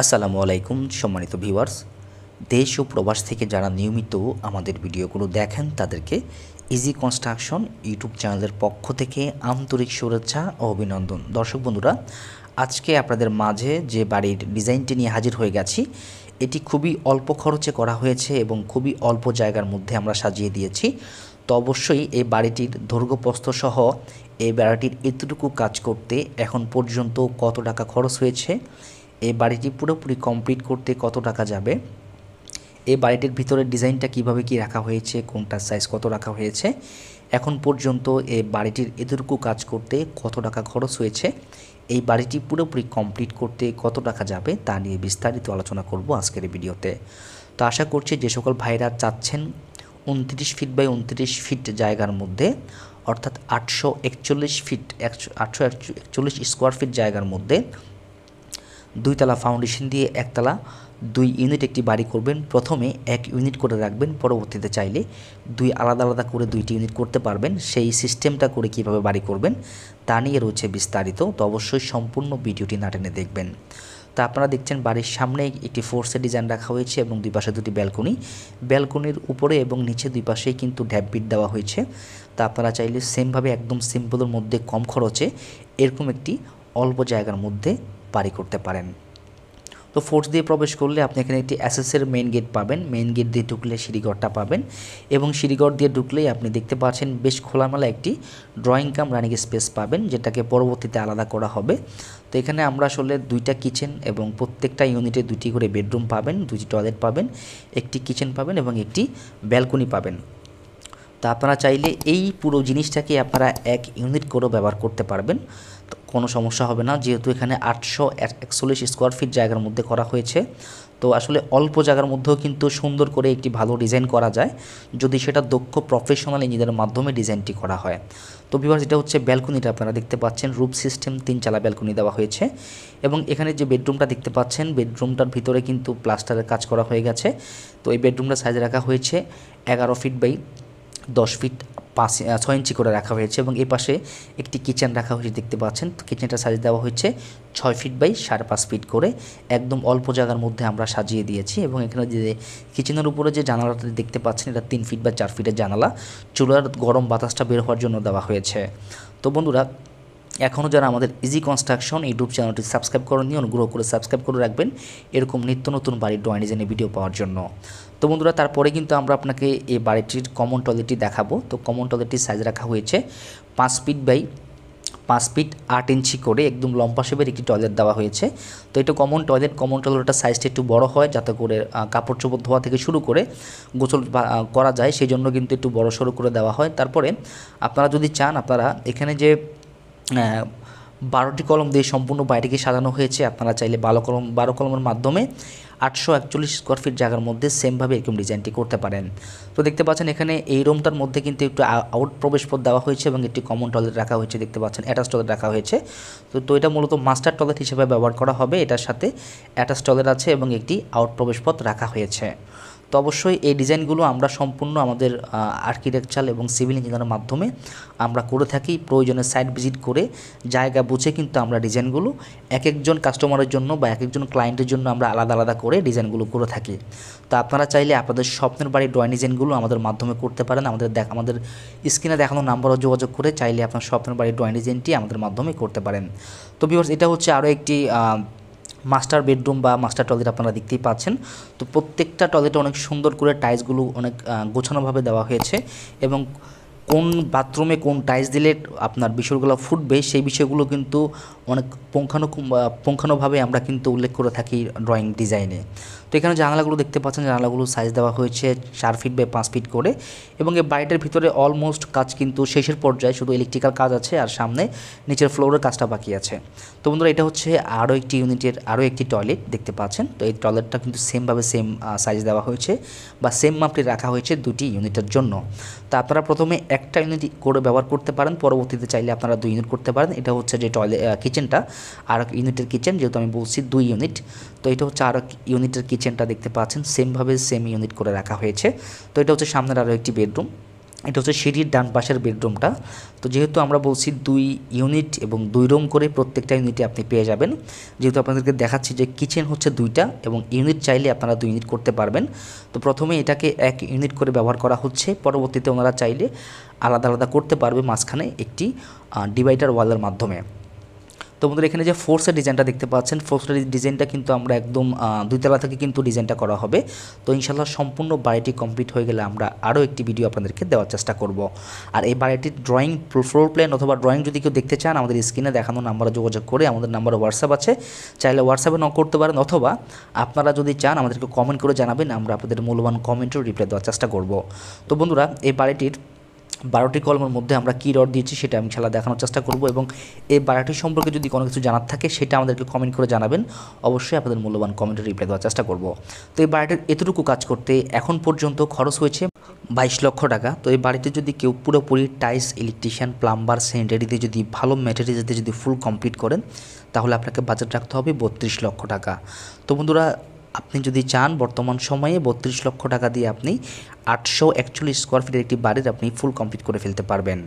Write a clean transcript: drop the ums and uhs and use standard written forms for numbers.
আসসালামু আলাইকুম সম্মানিত ভিউয়ার্স। দেশ ও প্রবাস থেকে যারা নিয়মিত আমাদের ভিডিওগুলো দেখেন তাদেরকে ইজি কনস্ট্রাকশন ইউটিউব চ্যানেলের পক্ষ থেকে আন্তরিক শুভেচ্ছা ও অভিনন্দন। দর্শক বন্ধুরা, আজকে আপনাদের মাঝে যে বাড়ির ডিজাইনটি নিয়ে হাজির হয়ে গেছি, এটি খুবই অল্প খরচে করা হয়েছে এবং খুবই অল্প জায়গার মধ্যে আমরা সাজিয়ে দিয়েছি। তো অবশ্যই এই বাড়িটির দৈর্ঘ্য সহ এই বাড়িটির এতটুকু কাজ করতে এখন পর্যন্ত কত টাকা খরচ হয়েছে, এই বাড়িটি পুরোপুরি কমপ্লিট করতে কত টাকা যাবে, এই বাড়িটির ভিতরের ডিজাইনটা কিভাবে কি রাখা হয়েছে, কোনটার সাইজ কত রাখা হয়েছে, এখন পর্যন্ত এই বাড়িটির এতটুকু কাজ করতে কত টাকা খরচ হয়েছে, এই বাড়িটি পুরোপুরি কমপ্লিট করতে কত টাকা যাবে তা নিয়ে বিস্তারিত আলোচনা করব আজকের এই ভিডিওতে। তো আশা করছি যে সকল ভাইরা চাচ্ছেন 29 ফিট বাই 29 ফিট জায়গার মধ্যে, অর্থাৎ 841 স্কোয়ার ফিট জায়গার মধ্যে দুইতলা ফাউন্ডেশন দিয়ে একতলা 2 ইউনিট একটি বাড়ি করবেন। প্রথমে 1 ইউনিট করে রাখবেন, পরবর্তীতে চাইলে আলাদা আলাদা করে 2টি ইউনিট করতে পারবেন। সেই সিস্টেমটা করে কিভাবে বাড়ি করবেন তা নিয়ে রয়েছে বিস্তারিত। তো অবশ্যই সম্পূর্ণ ভিডিওটি না টেনে দেখবেন। তো আপনারা দেখছেন বাড়ির সামনে একটি ফোর্সের ডিজাইন রাখা হয়েছে এবং দুই পাশে দুটি ব্যালকনির উপরে এবং নিচে দুই পাশেই কিন্তু ঢ্যাপ বিট দেওয়া হয়েছে। তা আপনারা চাইলে সেমভাবে একদম সিম্পলের মধ্যে কম খরচে এরকম একটি অল্প জায়গার মধ্যে বাড়ি করতে পারেন। তো ফোর্স দিয়ে প্রবেশ করলে আপনি এখানে একটি অ্যাসেসের মেইন গেট পাবেন। মেইন গেট দিয়ে ঢুকলে সিঁড়িঘরটা পাবেন এবং সিঁড়িঘর দিয়ে ঢুকলেই আপনি দেখতে পাচ্ছেন বেশ খোলামেলা একটি ড্রয়িং কাম রানিং স্পেস পাবেন, যেটাকে পরবর্তীতে আলাদা করা হবে। তো এখানে আমরা আসলে 2টা কিচেন এবং প্রত্যেকটা ইউনিটে 2টি করে বেডরুম পাবেন, 2টি টয়লেট পাবেন, একটি কিচেন পাবেন এবং একটি ব্যালকনি পাবেন। তো আপনারা চাইলে এই পুরো জিনিসটাকে আপনারা 1 ইউনিট করেও ব্যবহার করতে পারবেন, তো কোনো সমস্যা হবে না, যেহেতু এখানে 841 স্কোয়ার ফিট জায়গার মধ্যে করা হয়েছে। তো আসলে অল্প জায়গার মধ্যেও কিন্তু সুন্দর করে একটি ভালো ডিজাইন করা যায় যদি সেটা দক্ষ প্রফেশনাল ইঞ্জিনিয়ারের মাধ্যমে ডিজাইনটি করা হয়। তো ভিউয়ার্স, এটা হচ্ছে ব্যালকনিটা আপনারা দেখতে পাচ্ছেন, রুফ সিস্টেম 3 চালা ব্যালকনি দেওয়া হয়েছে এবং এখানে যে বেডরুমটা দেখতে পাচ্ছেন, বেডরুমটার ভিতরে কিন্তু প্লাস্টারের কাজ করা হয়ে গেছে। তো এই বেডরুমটা সাইজ রাখা হয়েছে 11 ফিট বাই 10 ফিট 6 ইঞ্চি করে রাখা হয়েছে এবং এই পাশে একটি কিচেন রাখা হয়েছে দেখতে পাচ্ছেন। তো কিচেনটা সাজিয়ে দেওয়া হয়েছে 6 ফিট বাই 5.5 ফিট করে, একদম অল্প জায়গার মধ্যে আমরা সাজিয়ে দিয়েছি। এবং এখানে যে কিচেনের উপরে যে জানালাটা দেখতে পাচ্ছেন, এটা 3 ফিট বা 4 ফিটের জানালা, চুলার গরম বাতাসটা বের হওয়ার জন্য দেওয়া হয়েছে। তো বন্ধুরা, এখনও যারা আমাদের ইজি কনস্ট্রাকশন ইউটিউব চ্যানেলটি সাবস্ক্রাইব করেননি, অনুগ্রহ করে সাবস্ক্রাইব করে রাখবেন এরকম নিত্য নতুন বাড়ির ড্রয়িং ডিজাইনের ভিডিও পাওয়ার জন্য। তো বন্ধুরা, তারপরে কিন্তু আমরা আপনাকে এই বাড়িটির কমন টয়লেটটি দেখাবো। তো কমন টয়লেটটির সাইজ রাখা হয়েছে 5 ফিট বাই 5 ফিট 8 ইঞ্চি করে, একদম লম্বা শেপের একটি টয়লেট দেওয়া হয়েছে। তো এটা কমন টয়লেটটার সাইজটা একটু বড় হয়, যাতে করে কাপড় চোপড় ধোয়া থেকে শুরু করে গোসল করা যায়, সেই জন্য কিন্তু একটু বড় সড়ো করে দেওয়া হয়। তারপরে আপনারা যদি চান, আপনারা এখানে যে 12টি কলম দিয়ে সম্পূর্ণ বাড়িটিকে সাজানো হয়েছে, আপনারা চাইলে 12 কলমের মাধ্যমে 841 স্কোয়ার ফিট জায়গার মধ্যে সেমভাবে এরকম ডিজাইনটি করতে পারেন। তো দেখতে পাচ্ছেন এখানে এই রুমটার মধ্যে কিন্তু একটু আউট প্রবেশ পথ দেওয়া হয়েছে এবং একটি কমন টয়লেট রাখা হয়েছে, দেখতে পাচ্ছেন অ্যাটাচ টয়লেট রাখা হয়েছে। তো এটা মূলত মাস্টার টয়লেট হিসেবে ব্যবহার করা হবে, এটার সাথে অ্যাটাচ টয়লেট আছে এবং একটি আউট প্রবেশ পথ রাখা হয়েছে। তো অবশ্যই এই ডিজাইনগুলো আমরা সম্পূর্ণ আমাদের আর্কিটেকচারাল এবং সিভিল ইঞ্জিনিয়ারের মাধ্যমে আমরা করে থাকি। প্রয়োজনে সাইট ভিজিট করে জায়গা বুঝে কিন্তু আমরা ডিজাইনগুলো এক একজন কাস্টমারের জন্য বা এক একজন ক্লায়েন্টের জন্য আমরা আলাদা আলাদা করে ডিজাইনগুলো করে থাকি। তো আপনারা চাইলে আপনাদের স্বপ্নের বাড়ির ড্রয়িং ডিজাইনগুলো আমাদের মাধ্যমে করতে পারেন। আমাদের স্ক্রিনে দেখানো নাম্বারও যোগাযোগ করে চাইলে আপনার স্বপ্নের বাড়ির ড্রয়িং ডিজাইনটি আমাদের মাধ্যমে করতে পারেন। তো ভিউয়ার্স, এটা হচ্ছে আরও একটি মাস্টার বেডরুম বা মাস্টার টয়লেট আপনারা দেখতেই পাচ্ছেন। তো প্রত্যেকটা টয়লেটে অনেক সুন্দর করে টাইলসগুলো অনেক গোছানোভাবে দেওয়া হয়েছে এবং কোন বাথরুমে কোন টাইলস দিলে আপনার বিষয়গুলো ফুটবে সেই বিষয়গুলো কিন্তু অনেক পুঙ্খানুপুঙ্খানুভাবে আমরা কিন্তু উল্লেখ করে থাকি ড্রয়িং ডিজাইনে। তো এখানে জানালাগুলো দেখতে পাচ্ছেন, জানালাগুলো সাইজ দেওয়া হয়েছে 4 ফিট বাই 5 ফিট করে এবং এই বাড়িটার ভিতরে অলমোস্ট কাজ কিন্তু শেষের পর্যায়ে, শুধু ইলেকট্রিক্যাল কাজ আছে আর সামনে নিচের ফ্লোরের কাজটা বাকি আছে। তো বন্ধুরা, এটা হচ্ছে আরও একটি ইউনিটের আরও একটি টয়লেট দেখতে পাচ্ছেন। তো এই টয়লেটটা কিন্তু সেম সাইজ দেওয়া হয়েছে বা সেম মাপটি রাখা হয়েছে 2টি ইউনিটের জন্য। তো আপনারা প্রথমে একটা ইউনিট করে ব্যবহার করতে পারেন, পরবর্তীতে চাইলে আপনারা 2 ইউনিট করতে পারেন। এটা হচ্ছে যে কিচেনটা আর এক ইউনিটের কিচেন, যেহেতু আমি বলছি 2 ইউনিট। তো এটা হচ্ছে আর এক ইউনিটের কিচেনটা দেখতে পাচ্ছেন, সেম ইউনিট করে রাখা হয়েছে। তো এটা হচ্ছে সামনের আরও একটি বেডরুম এটা হচ্ছে সিঁড়ির ডান পাশের বেডরুমটা। তো যেহেতু আমরা বলছি 2 ইউনিট এবং 2 রুম করে প্রত্যেকটা ইউনিটে আপনি পেয়ে যাবেন। যেহেতু আপনাদেরকে দেখাচ্ছি যে কিচেন হচ্ছে 2টা এবং ইউনিট চাইলে আপনারা 2 ইউনিট করতে পারবেন। তো প্রথমে এটাকে 1 ইউনিট করে ব্যবহার করা হচ্ছে, পরবর্তীতে ওনারা চাইলে আলাদা আলাদা করতে পারবে মাঝখানে একটি ডিভাইডার ওয়ালের মাধ্যমে। তো বন্ধুরা এখানে যে ফোর্সের ডিজাইনটা দেখতে পাচ্ছেন, ফোর্সের ডিজাইনটা কিন্তু আমরা একদম 2 তলা থেকে কিন্তু ডিজাইনটা করা হবে। তো ইনশাল্লাহ সম্পূর্ণ বাড়িটি কমপ্লিট হয়ে গেলে আমরা আরও একটি ভিডিও আপনাদেরকে দেওয়ার চেষ্টা করব। আর এই বাড়িটির ড্রয়িং, ফ্লোর প্ল্যান অথবা ড্রয়িং যদি কেউ দেখতে চান, আমাদের স্ক্রিনে দেখানো নাম্বারে যোগাযোগ করে, আমাদের নাম্বারে হোয়াটসঅ্যাপ আছে, চাইলে হোয়াটসঅ্যাপে নক করতে পারেন, অথবা আপনারা যদি চান আমাদেরকে কমেন্ট করে জানাবেন, আমরা আপনাদের মূল্যবান কমেন্টেও রিপ্লাই দেওয়ার চেষ্টা করব। তো বন্ধুরা এই বাড়িটির 12টি কলমের মধ্যে আমরা কী রড দিয়েছি সেটা আমি ইনশাল্লাহ দেখানোর চেষ্টা করব, এবং এই বাড়িটি সম্পর্কে যদি কোনো কিছু জানার থাকে সেটা আমাদেরকে কমেন্ট করে জানাবেন, অবশ্যই আপনাদের মূল্যবান কমেন্টে রিপ্লাই দেওয়ার চেষ্টা করব। তো এই বাড়িটির এতটুকু কাজ করতে এখন পর্যন্ত খরচ হয়েছে 22 লক্ষ টাকা। তো এই বাড়িতে যদি কেউ পুরোপুরি টাইলস, ইলেকট্রিশিয়ান, প্লাম্বার, স্যানিটারিতে যদি ভালো ম্যাটেরিয়ালসে যদি ফুল কমপ্লিট করেন, তাহলে আপনাকে বাজেট রাখতে হবে 32 লক্ষ টাকা। তো বন্ধুরা আপনি যদি চান বর্তমান সময়ে 32 লক্ষ টাকা দিয়ে আপনি 841 স্কোয়ার ফিটের একটি বাড়ির আপনি ফুল কমপ্লিট করে ফেলতে পারবেন।